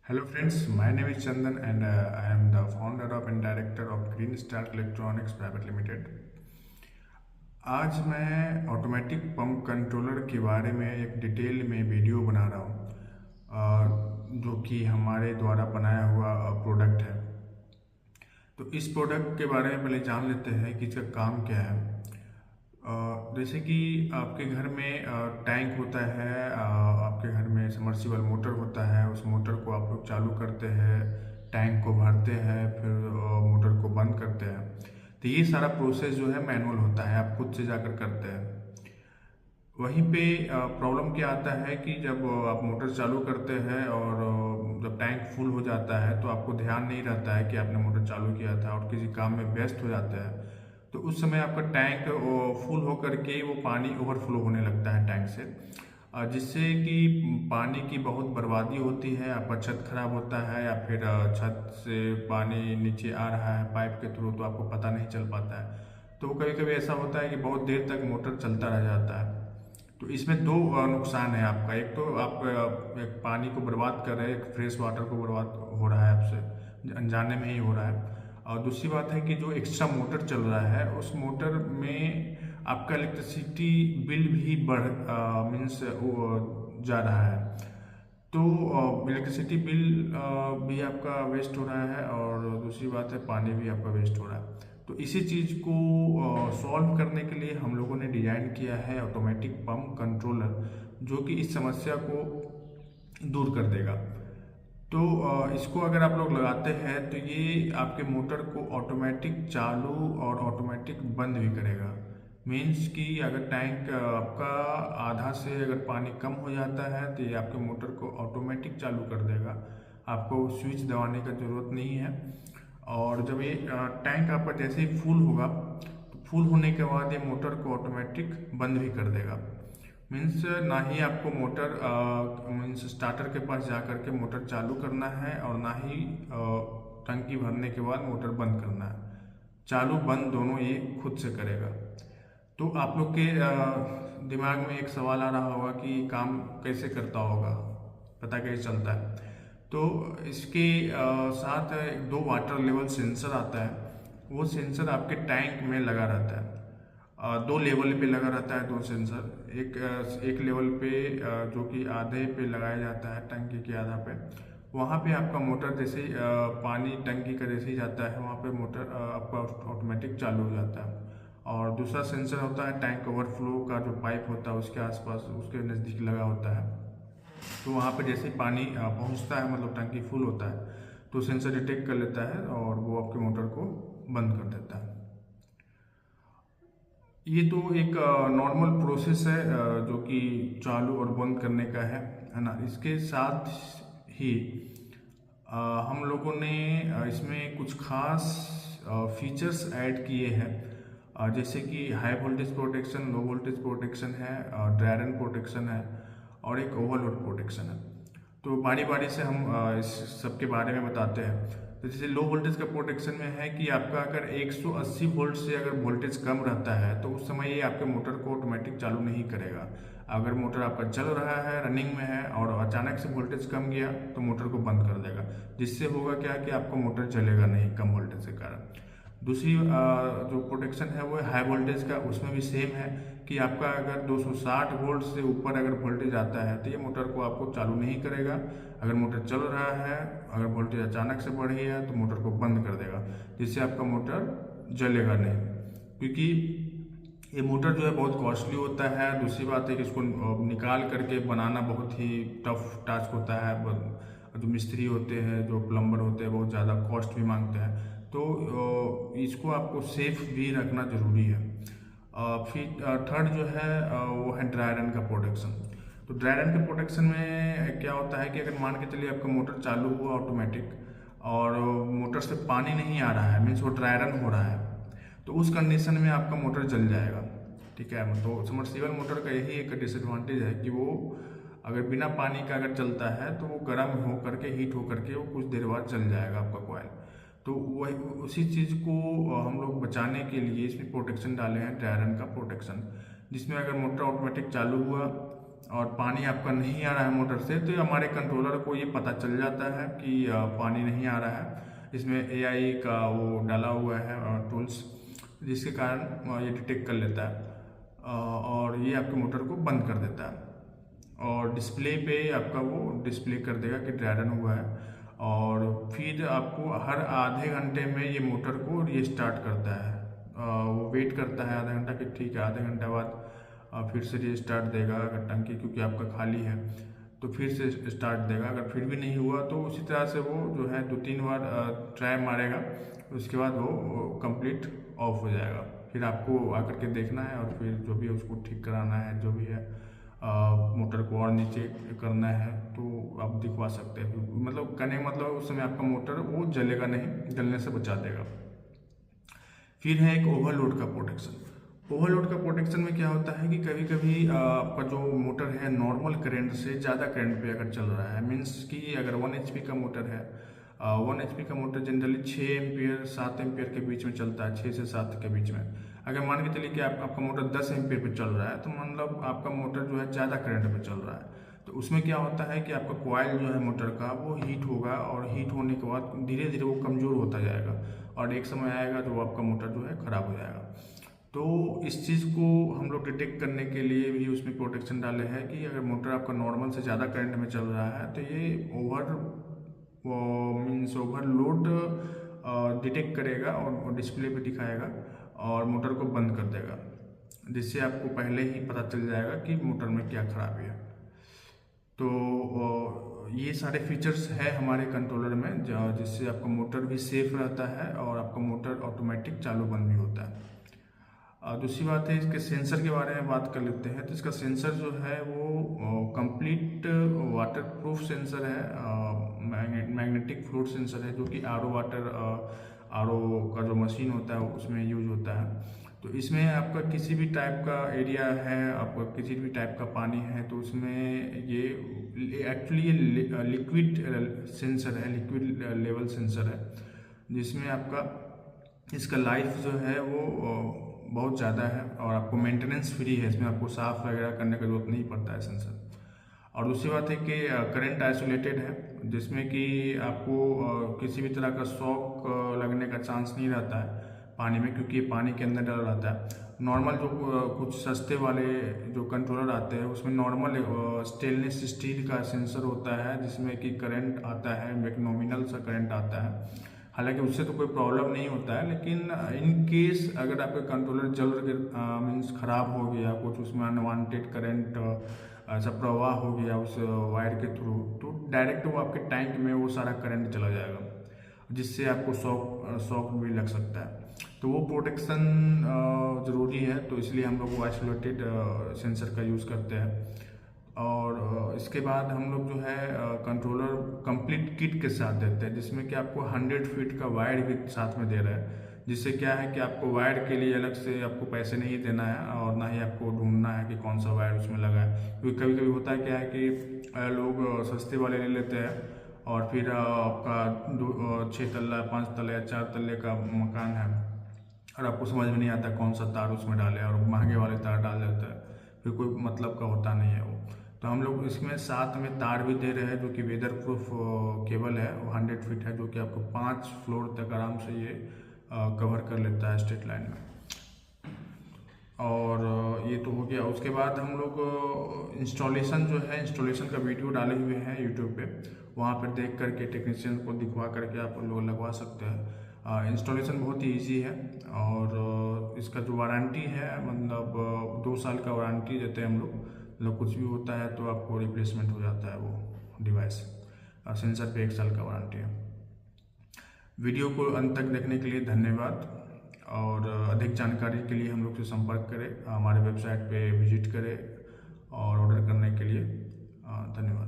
Hello friends, my name is Chandan and I am the founder of and director of Green Star Electronics Private Limited. आज मैं automatic pump controller के बारे में एक detail में video बना रहा हूँ, जो कि हमारे द्वारा बनाया हुआ प्रोडक्ट है। तो इस प्रोडक्ट के बारे में पहले जान लेते हैं कि इसका काम क्या है। जैसे कि आपके घर में टैंक होता है, आपके घर में समर्सिबल मोटर होता है। उस मोटर को आप लोग चालू करते हैं, टैंक को भरते हैं, फिर मोटर को बंद करते हैं। तो ये सारा प्रोसेस जो है मैनुअल होता है, आप खुद से जाकर करते हैं। वहीं पे प्रॉब्लम क्या आता है कि जब आप मोटर चालू करते हैं और जब टैंक फुल हो जाता है तो आपको ध्यान नहीं रहता है कि आपने मोटर चालू किया था और किसी काम में व्यस्त हो जाते हैं। तो उस समय आपका टैंक फुल होकर के वो पानी ओवरफ्लो होने लगता है टैंक से, जिससे कि पानी की बहुत बर्बादी होती है। आपका छत खराब होता है या फिर छत से पानी नीचे आ रहा है पाइप के थ्रू, तो आपको पता नहीं चल पाता है। तो कभी कभी ऐसा होता है कि बहुत देर तक मोटर चलता रह जाता है। तो इसमें दो नुकसान है आपका। एक तो आप एक पानी को बर्बाद कर रहे हैं, एक फ्रेश वाटर को बर्बाद हो रहा है, आपसे अनजाने में ही हो रहा है। और दूसरी बात है कि जो एक्स्ट्रा मोटर चल रहा है उस मोटर में आपका इलेक्ट्रिसिटी बिल भी बढ़ मीन्स जा रहा है। तो इलेक्ट्रिसिटी बिल भी आपका वेस्ट हो रहा है और दूसरी बात है पानी भी आपका वेस्ट हो रहा है। तो इसी चीज़ को सॉल्व करने के लिए हम लोगों ने डिज़ाइन किया है ऑटोमेटिक पंप कंट्रोलर, जो कि इस समस्या को दूर कर देगा। तो इसको अगर आप लोग लगाते हैं तो ये आपके मोटर को ऑटोमेटिक चालू और ऑटोमेटिक बंद भी करेगा। मीन्स कि अगर टैंक आपका आधा से अगर पानी कम हो जाता है तो ये आपके मोटर को ऑटोमेटिक चालू कर देगा, आपको स्विच दबाने का ज़रूरत नहीं है। और जब ये टैंक आपका जैसे ही फुल होगा तो फुल होने के बाद ये मोटर को ऑटोमेटिक बंद भी कर देगा। मीन्स ना ही आपको मोटर मीन्स स्टार्टर के पास जा करके मोटर चालू करना है और ना ही टंकी भरने के बाद मोटर बंद करना है। चालू बंद दोनों ये खुद से करेगा। तो आप लोग के दिमाग में एक सवाल आ रहा होगा कि काम कैसे करता होगा, पता कैसे चलता है। तो इसके साथ एक दो वाटर लेवल सेंसर आता है। वो सेंसर आपके टैंक में लगा रहता है। दो लेवल पे लगा रहता है, दो सेंसर। एक लेवल पे जो कि आधे पे लगाया जाता है, टंकी के आधा पे। वहाँ पे आपका मोटर जैसे ही पानी टंकी का जैसे ही जाता है वहाँ पे मोटर आपका ऑटोमेटिक चालू हो जाता है। और दूसरा सेंसर होता है टैंक ओवरफ्लो का, जो पाइप होता है उसके आसपास उसके नज़दीक लगा होता है। तो वहाँ पे जैसे ही पानी पहुँचता है, मतलब टंकी फुल होता है, तो सेंसर डिटेक्ट कर लेता है और वो आपके मोटर को बंद कर देता है। ये तो एक नॉर्मल प्रोसेस है जो कि चालू और बंद करने का है ना। इसके साथ ही हम लोगों ने इसमें कुछ खास फीचर्स ऐड किए हैं, जैसे कि high voltage protection, low voltage protection है, ड्राई रन प्रोटेक्शन है और एक ओवरलोड प्रोटेक्शन है। तो बारी बारी से हम इस सब के बारे में बताते हैं। तो जैसे लो वोल्टेज का प्रोटेक्शन में है कि आपका अगर 180 वोल्ट से अगर वोल्टेज कम रहता है तो उस समय ये आपके मोटर को ऑटोमेटिक चालू नहीं करेगा। अगर मोटर आपका चल रहा है, रनिंग में है और अचानक से वोल्टेज कम गया तो मोटर को बंद कर देगा, जिससे होगा क्या कि आपका मोटर चलेगा नहीं कम वोल्टेज के कारण। दूसरी जो प्रोटेक्शन है वो हाई वोल्टेज का, उसमें भी सेम है कि आपका अगर 260 वोल्ट से ऊपर अगर वोल्टेज आता है तो ये मोटर को आपको चालू नहीं करेगा। अगर मोटर चल रहा है, अगर वोल्टेज अचानक से बढ़ गया तो मोटर को बंद कर देगा, जिससे आपका मोटर जलेगा नहीं। क्योंकि ये मोटर जो है बहुत कॉस्टली होता है। दूसरी बात है कि इसको निकाल करके बनाना बहुत ही टफ टास्क होता है। जो मिस्त्री होते हैं, जो प्लम्बर होते हैं, बहुत ज़्यादा कॉस्ट भी मांगते हैं। तो इसको आपको सेफ भी रखना ज़रूरी है। फिर थर्ड जो है वो है ड्राई रन का प्रोटेक्शन। तो ड्राई रन के प्रोटेक्शन में क्या होता है कि अगर मान के चलिए आपका मोटर चालू हुआ ऑटोमेटिक और मोटर से पानी नहीं आ रहा है, मीन्स वो ड्राई रन हो रहा है, तो उस कंडीशन में आपका मोटर जल जाएगा। ठीक है, तो समर्सिबल मोटर का यही एक डिसएडवांटेज है कि वो अगर बिना पानी का अगर चलता है तो वो गर्म हो करके, हीट हो करके वो कुछ देर बाद जल जाएगा आपका कॉइल। तो वही उसी चीज़ को हम लोग बचाने के लिए इसमें प्रोटेक्शन डाले हैं, ड्राई रन का प्रोटेक्शन, जिसमें अगर मोटर ऑटोमेटिक चालू हुआ और पानी आपका नहीं आ रहा है मोटर से, तो हमारे कंट्रोलर को ये पता चल जाता है कि पानी नहीं आ रहा है। इसमें AI का वो डाला हुआ है टूल्स, जिसके कारण ये डिटेक्ट कर लेता है और ये आपके मोटर को बंद कर देता है। और डिस्प्ले पे आपका वो डिस्प्ले कर देगा कि ड्राई रन हुआ है। और फिर आपको हर आधे घंटे में ये मोटर को रीस्टार्ट करता है। वो वेट करता है आधा घंटा कि ठीक है, आधे घंटे बाद फिर से रीस्टार्ट देगा। अगर टंकी क्योंकि आपका खाली है तो फिर से स्टार्ट देगा। अगर फिर भी नहीं हुआ तो उसी तरह से वो जो है 2-3 बार ट्राई मारेगा, उसके बाद वो कंप्लीट ऑफ हो जाएगा। फिर आपको आकर के देखना है और फिर जो भी है उसको ठीक कराना है, जो भी है मोटर को और नीचे करना है तो आप दिखवा सकते हैं। मतलब करने का मतलब उस समय आपका मोटर वो जलेगा नहीं, जलने से बचा देगा। फिर है एक ओवरलोड का प्रोटेक्शन। ओवरलोड का प्रोटेक्शन में क्या होता है कि कभी कभी आपका जो मोटर है नॉर्मल करंट से ज़्यादा करंट पे अगर चल रहा है, मीन्स कि अगर 1 HP का मोटर है, 1 HP का मोटर जनरली 6 एम्पियर 7 एम्पियर के बीच में चलता है, 6 से 7 के बीच में। अगर मान के चलिए कि आपका मोटर 10 एम्पियर पे चल रहा है, तो मतलब आपका मोटर जो है ज़्यादा करंट पे चल रहा है। तो उसमें क्या होता है कि आपका कॉइल जो है मोटर का वो हीट होगा, और हीट होने के बाद धीरे धीरे वो कमज़ोर होता जाएगा और एक समय आएगा जो आपका मोटर जो है ख़राब हो जाएगा। तो इस चीज़ को हम लोग डिटेक्ट करने के लिए भी उसमें प्रोटेक्शन डाले हैं कि अगर मोटर आपका नॉर्मल से ज़्यादा करंट में चल रहा है तो ये ओवरलोड डिटेक्ट करेगा और डिस्प्ले पे दिखाएगा और मोटर को बंद कर देगा, जिससे आपको पहले ही पता चल जाएगा कि मोटर में क्या खराबी है। तो ये सारे फीचर्स है हमारे कंट्रोलर में जिससे आपका मोटर भी सेफ रहता है और आपका मोटर ऑटोमेटिक चालू बंद भी होता है। दूसरी बात है, इसके सेंसर के बारे में बात कर लेते हैं। तो इसका सेंसर जो है वो कंप्लीट वाटर प्रूफ सेंसर है, मैग्नेटिक फ्लूइड सेंसर है, जो कि RO का जो मशीन होता है उसमें यूज होता है। तो इसमें आपका किसी भी टाइप का एरिया है, आपका किसी भी टाइप का पानी है, तो उसमें ये एक्चुअली ये लिक्विड सेंसर है, लिक्विड लेवल सेंसर है, जिसमें आपका इसका लाइफ जो है वो बहुत ज़्यादा है और आपको मेंटेनेंस फ्री है। इसमें आपको साफ वगैरह करने का जरूरत नहीं पड़ता है सेंसर। और दूसरी बात है कि करंट आइसोलेटेड है, जिसमें कि आपको किसी भी तरह का शॉक लगने का चांस नहीं रहता है पानी में, क्योंकि ये पानी के अंदर डला रहता है। नॉर्मल जो कुछ सस्ते वाले जो कंट्रोलर आते हैं उसमें नॉर्मल स्टेनलेस स्टील का सेंसर होता है, जिसमें कि करंट आता है, एक नॉमिनल सा करंट आता है। हालांकि उससे तो कोई प्रॉब्लम नहीं होता है, लेकिन इन केस अगर आपका कंट्रोलर जल मीन्स ख़राब हो गया, कुछ उसमें अनवांटेड करंट ऐसा प्रवाह हो गया उस वायर के थ्रू, तो डायरेक्ट वो आपके टैंक में वो सारा करंट चला जाएगा, जिससे आपको शॉक भी लग सकता है। तो वो प्रोटेक्शन ज़रूरी है, तो इसलिए हम लोग वो आइसोलेटेड सेंसर का यूज़ करते हैं। और इसके बाद हम लोग जो है कंट्रोलर कंप्लीट किट के साथ देते हैं, जिसमें कि आपको 100 फीट का वायर भी साथ में दे रहा है, जिससे क्या है कि आपको वायर के लिए अलग से आपको पैसे नहीं देना है और ना ही आपको ढूंढना है कि कौन सा वायर उसमें लगा है। क्योंकि कभी कभी होता है क्या है कि लोग सस्ते वाले ले लेते हैं और फिर आपका 6 तल्ला 5 तल्ले या 4 तल्ले का मकान है और आपको समझ में नहीं आता कौन सा तार उसमें डाले और महंगे वाले तार डाल देता है, फिर कोई मतलब का होता नहीं है वो। तो हम लोग इसमें साथ में तार भी दे रहे हैं, जो कि वेदर प्रूफ केबल है, वो 100 फीट है, जो कि आपको 5 फ्लोर तक आराम से ये कवर कर लेता है स्ट्रेट लाइन में। और ये तो हो गया। उसके बाद हम लोग इंस्टॉलेशन जो है, इंस्टॉलेशन का वीडियो डाले हुए हैं यूट्यूब पे, वहाँ पर देख करके टेक्नीशियन को दिखवा करके आप लोग लगवा सकते हैं। इंस्टॉलेशन बहुत ही ईजी है और इसका जो वारंटी है मतलब 2 साल का वारंटी देते हैं हम लोग। मतलब कुछ भी होता है तो आपको रिप्लेसमेंट हो जाता है वो डिवाइस। सेंसर पे 1 साल का वारंटी है। वीडियो को अंत तक देखने के लिए धन्यवाद। और अधिक जानकारी के लिए हम लोग से संपर्क करें, हमारे वेबसाइट पे विजिट करें और ऑर्डर करने के लिए धन्यवाद।